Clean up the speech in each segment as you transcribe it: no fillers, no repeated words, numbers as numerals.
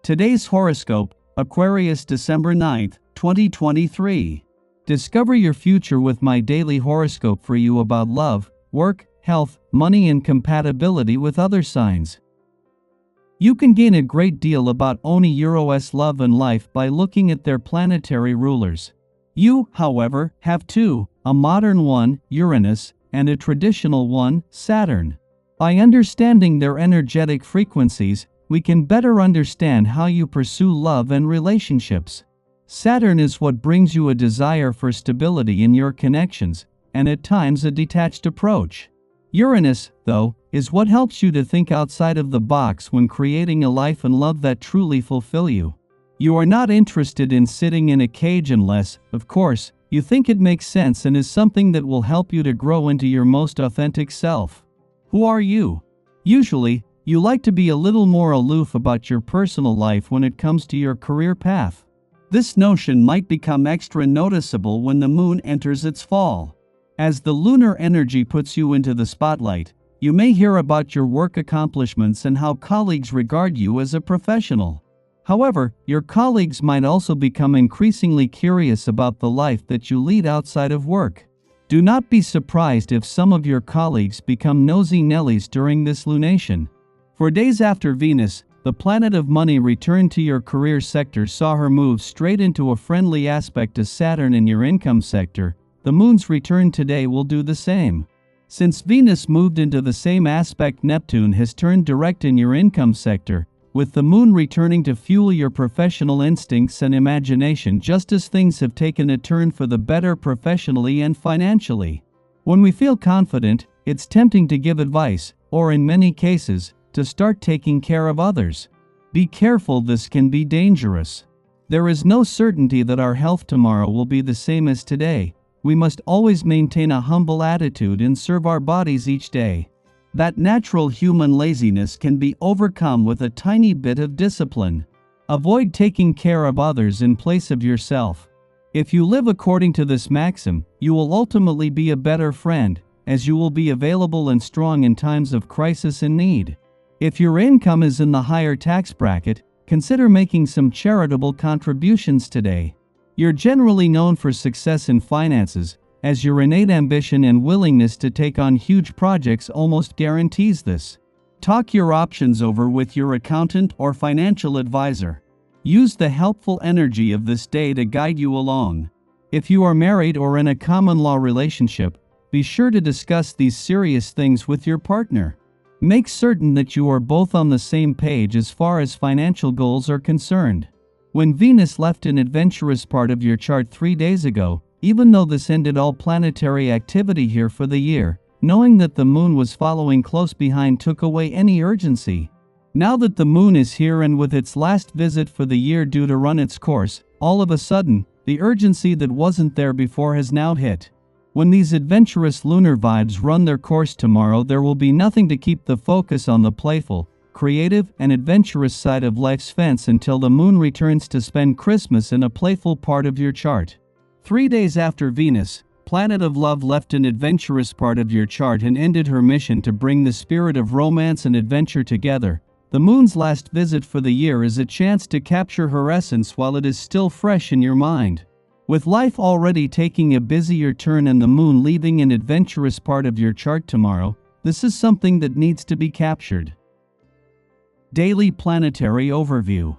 Today's horoscope, Aquarius December 9th, 2023. Discover your future with my daily horoscope for you about love, work, health, money and compatibility with other signs. You can gain a great deal about Oni-Euro's love and life by looking at their planetary rulers. You, however, have two, a modern one, Uranus, and a traditional one, Saturn. By understanding their energetic frequencies, we can better understand how you pursue love and relationships. Saturn is what brings you a desire for stability in your connections, and at times a detached approach. Uranus, though, is what helps you to think outside of the box when creating a life and love that truly fulfill you. You are not interested in sitting in a cage unless, of course, you think it makes sense and is something that will help you to grow into your most authentic self. Who are you? Usually, you like to be a little more aloof about your personal life when it comes to your career path. This notion might become extra noticeable when the moon enters its fall. As the lunar energy puts you into the spotlight, you may hear about your work accomplishments and how colleagues regard you as a professional. However, your colleagues might also become increasingly curious about the life that you lead outside of work. Do not be surprised if some of your colleagues become nosy Nellies during this lunation. For days after Venus, the planet of money returned to your career sector, saw her move straight into a friendly aspect to Saturn in your income sector. The moon's return today will do the same. Since Venus moved into the same aspect, Neptune has turned direct in your income sector, with the moon returning to fuel your professional instincts and imagination just as things have taken a turn for the better professionally and financially. When we feel confident, it's tempting to give advice, or in many cases, to start taking care of others. Be careful, this can be dangerous. There is no certainty that our health tomorrow will be the same as today. We must always maintain a humble attitude and serve our bodies each day. That natural human laziness can be overcome with a tiny bit of discipline. Avoid taking care of others in place of yourself. If you live according to this maxim, you will ultimately be a better friend, as you will be available and strong in times of crisis and need. If your income is in the higher tax bracket, consider making some charitable contributions today. You're generally known for success in finances, as your innate ambition and willingness to take on huge projects almost guarantees this. Talk your options over with your accountant or financial advisor. Use the helpful energy of this day to guide you along. If you are married or in a common law relationship, be sure to discuss these serious things with your partner. Make certain that you are both on the same page as far as financial goals are concerned. When Venus left an adventurous part of your chart 3 days ago, even though this ended all planetary activity here for the year, knowing that the moon was following close behind took away any urgency. Now that the moon is here and with its last visit for the year due to run its course, all of a sudden, the urgency that wasn't there before has now hit. When these adventurous lunar vibes run their course tomorrow, there will be nothing to keep the focus on the playful, creative, and adventurous side of life's fence until the moon returns to spend Christmas in a playful part of your chart. 3 days after Venus, planet of love left an adventurous part of your chart and ended her mission to bring the spirit of romance and adventure together. The moon's last visit for the year is a chance to capture her essence while it is still fresh in your mind. With life already taking a busier turn and the moon leaving an adventurous part of your chart tomorrow, this is something that needs to be captured. Daily Planetary Overview.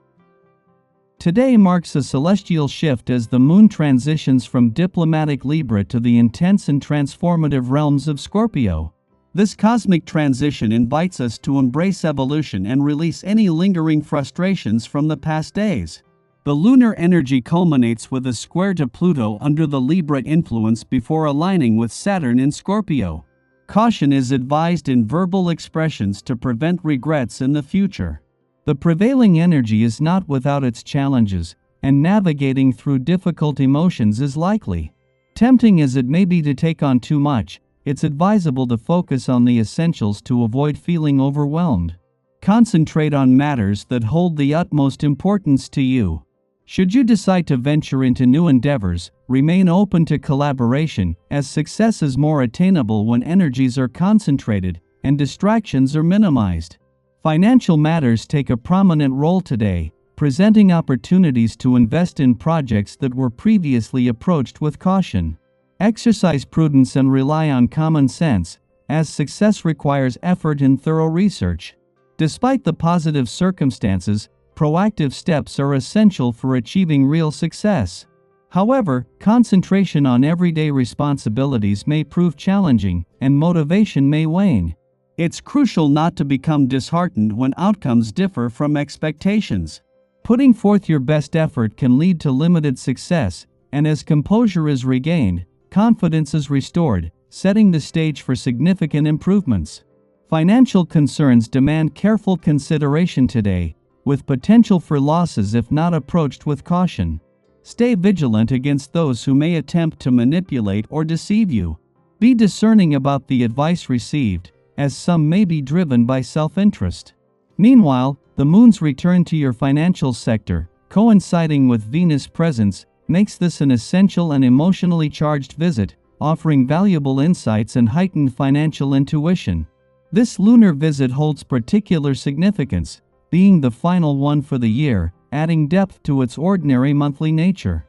Today marks a celestial shift as the moon transitions from diplomatic Libra to the intense and transformative realms of Scorpio. This cosmic transition invites us to embrace evolution and release any lingering frustrations from the past days. The lunar energy culminates with a square to Pluto under the Libra influence before aligning with Saturn in Scorpio. Caution is advised in verbal expressions to prevent regrets in the future. The prevailing energy is not without its challenges, and navigating through difficult emotions is likely. Tempting as it may be to take on too much, it's advisable to focus on the essentials to avoid feeling overwhelmed. Concentrate on matters that hold the utmost importance to you. Should you decide to venture into new endeavors, remain open to collaboration, as success is more attainable when energies are concentrated and distractions are minimized. Financial matters take a prominent role today, presenting opportunities to invest in projects that were previously approached with caution. Exercise prudence and rely on common sense, as success requires effort and thorough research. Despite the positive circumstances, proactive steps are essential for achieving real success. However, concentration on everyday responsibilities may prove challenging, and motivation may wane. It's crucial not to become disheartened when outcomes differ from expectations. Putting forth your best effort can lead to limited success, and as composure is regained, confidence is restored, setting the stage for significant improvements. Financial concerns demand careful consideration today, with potential for losses if not approached with caution. Stay vigilant against those who may attempt to manipulate or deceive you. Be discerning about the advice received, as some may be driven by self-interest. Meanwhile, the moon's return to your financial sector, coinciding with Venus' presence, makes this an essential and emotionally charged visit, offering valuable insights and heightened financial intuition. This lunar visit holds particular significance, being the final one for the year, adding depth to its ordinary monthly nature.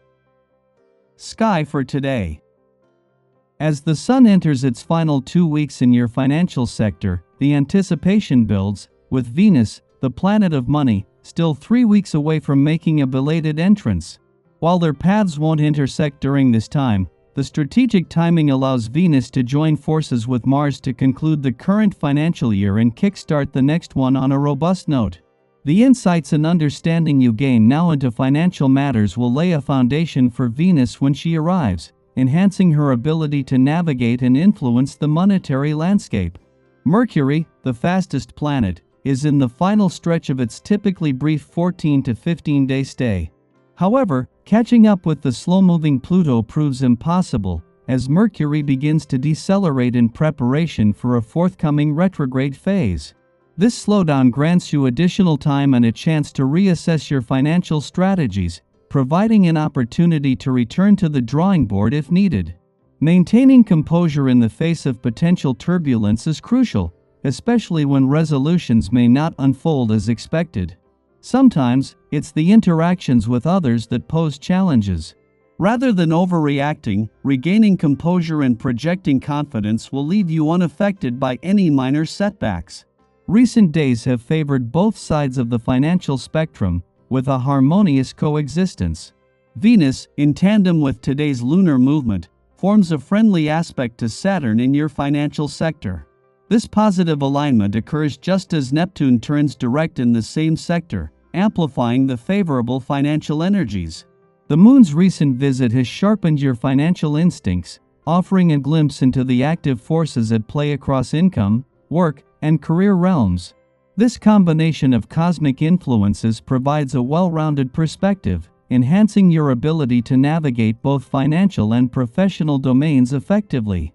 Sky for today. As the sun enters its final 2 weeks in your financial sector, the anticipation builds, with Venus, the planet of money, still 3 weeks away from making a belated entrance. While their paths won't intersect during this time, the strategic timing allows Venus to join forces with Mars to conclude the current financial year and kickstart the next one on a robust note. The insights and understanding you gain now into financial matters will lay a foundation for Venus when she arrives, enhancing her ability to navigate and influence the monetary landscape. Mercury, the fastest planet, is in the final stretch of its typically brief 14 to 15-day stay. However, catching up with the slow-moving Pluto proves impossible, as Mercury begins to decelerate in preparation for a forthcoming retrograde phase. This slowdown grants you additional time and a chance to reassess your financial strategies, providing an opportunity to return to the drawing board if needed. Maintaining composure in the face of potential turbulence is crucial, especially when resolutions may not unfold as expected. Sometimes, it's the interactions with others that pose challenges. Rather than overreacting, regaining composure and projecting confidence will leave you unaffected by any minor setbacks. Recent days have favored both sides of the financial spectrum, with a harmonious coexistence. Venus, in tandem with today's lunar movement, forms a friendly aspect to Saturn in your financial sector. This positive alignment occurs just as Neptune turns direct in the same sector, amplifying the favorable financial energies. The moon's recent visit has sharpened your financial instincts, offering a glimpse into the active forces at play across income, work, and career realms. This combination of cosmic influences provides a well-rounded perspective, enhancing your ability to navigate both financial and professional domains effectively.